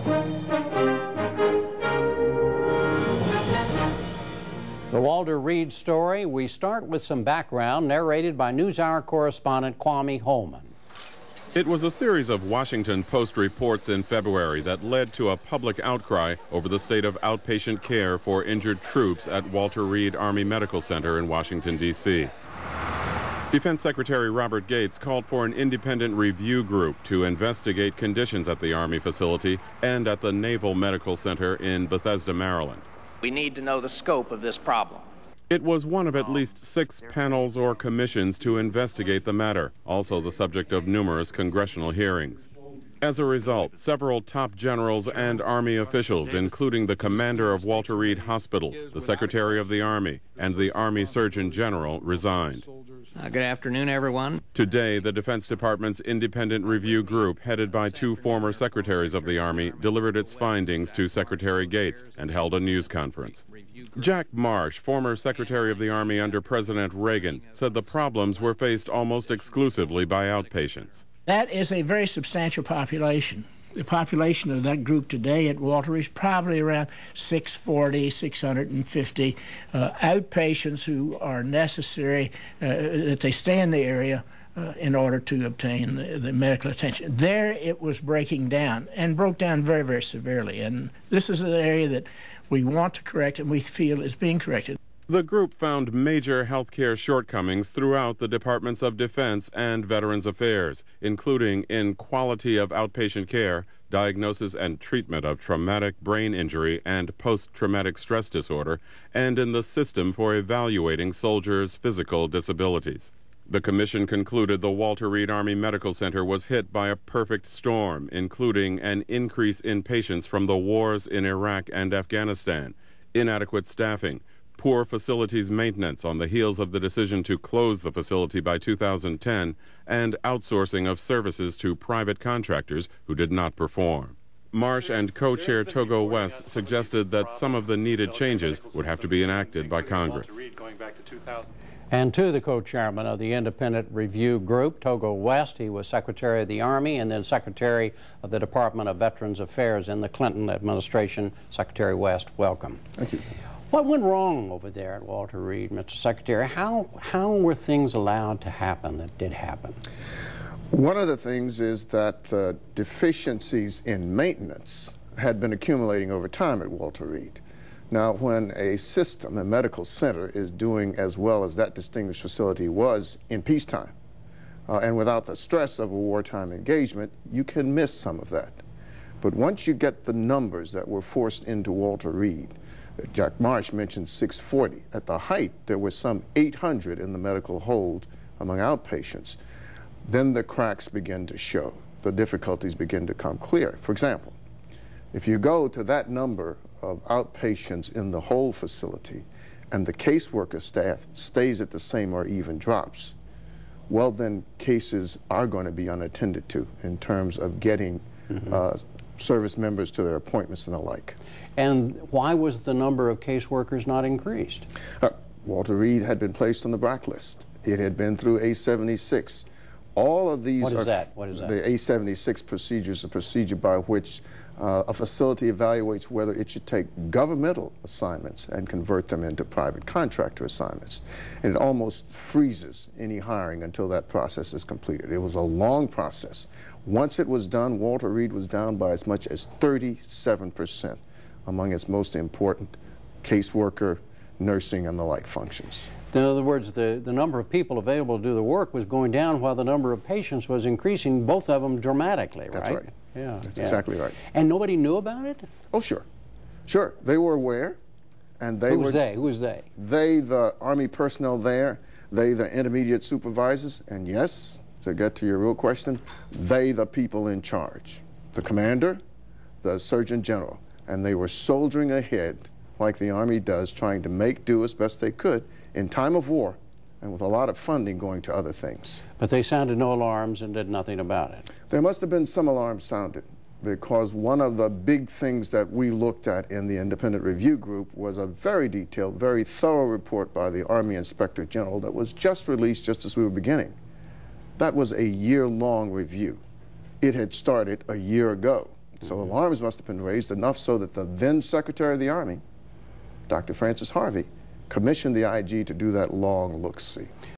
The Walter Reed story, we start with some background narrated by NewsHour correspondent Kwame Holman. It was a series of Washington Post reports in February that led to a public outcry over the state of outpatient care for injured troops at Walter Reed Army Medical Center in Washington, D.C. Defense Secretary Robert Gates called for an independent review group to investigate conditions at the Army facility and at the Naval Medical Center in Bethesda, Maryland. We need to know the scope of this problem. It was one of at least 6 panels or commissions to investigate the matter, also the subject of numerous congressional hearings. As a result, several top generals and Army officials, including the commander of Walter Reed Hospital, the Secretary of the Army, and the Army Surgeon General, resigned. Good afternoon, everyone. Today, the Defense Department's independent review group, headed by 2 former secretaries of the Army, delivered its findings to Secretary Gates and held a news conference. Jack Marsh, former Secretary of the Army under President Reagan, said the problems were faced almost exclusively by outpatients. That is a very substantial population. The population of that group today at Walter is probably around 640, 650 outpatients who are necessary, that they stay in the area in order to obtain the medical attention. There it was breaking down, and broke down very, very severely. And this is an area that we want to correct and we feel is being corrected. The group found major health care shortcomings throughout the Departments of Defense and Veterans Affairs, including in quality of outpatient care, diagnosis and treatment of traumatic brain injury and post-traumatic stress disorder, and in the system for evaluating soldiers' physical disabilities. The commission concluded the Walter Reed Army Medical Center was hit by a perfect storm, including an increase in patients from the wars in Iraq and Afghanistan, inadequate staffing, poor facilities maintenance on the heels of the decision to close the facility by 2010, and outsourcing of services to private contractors who did not perform. Marsh and co-chair Togo West suggested that some of the needed changes would have to be enacted by Congress. And to the co-chairman of the Independent Review Group, Togo West. He was Secretary of the Army and then Secretary of the Department of Veterans Affairs in the Clinton administration. Secretary West, welcome. Thank you. What went wrong over there at Walter Reed, Mr. Secretary? How were things allowed to happen that did happen? One of the things is that deficiencies in maintenance had been accumulating over time at Walter Reed. Now, when a system, a medical center, is doing as well as that distinguished facility was in peacetime, and without the stress of a wartime engagement, you can miss some of that. But once you get the numbers that were forced into Walter Reed, Jack Marsh mentioned 640. At the height, there was some 800 in the medical hold among outpatients. Then the cracks begin to show. The difficulties begin to come clear. For example, if you go to that number of outpatients in the whole facility and the caseworker staff stays at the same or even drops, well, then cases are going to be unattended to in terms of getting service members to their appointments and the like. And why was the number of caseworkers not increased? Walter Reed had been placed on the blacklist. It had been through A76. All of these What is that? What is that? The A76 procedure is a procedure by which a facility evaluates whether it should take governmental assignments and convert them into private contractor assignments. And it almost freezes any hiring until that process is completed. It was a long process. Once it was done, Walter Reed was down by as much as 37% among its most important caseworker, nursing, and the like functions. In other words, the number of people available to do the work was going down while the number of patients was increasing, both of them dramatically, right? That's right. Yeah, That's exactly right. And nobody knew about it? Oh, sure. Sure. They were aware. And they Who was they? Who was they? They, the Army personnel there, they, the intermediate supervisors, and yes, to get to your real question, they, the people in charge. The commander, the Surgeon General. And they were soldiering ahead like the Army does, trying to make do as best they could in time of war and with a lot of funding going to other things. But they sounded no alarms and did nothing about it. There must have been some alarms sounded, because one of the big things that we looked at in the Independent Review Group was a very detailed, very thorough report by the Army Inspector General that was just released just as we were beginning. That was a year-long review. It had started a year ago So alarms must have been raised enough so that the then Secretary of the Army, Dr. Francis Harvey, commissioned the IG to do that long look-see.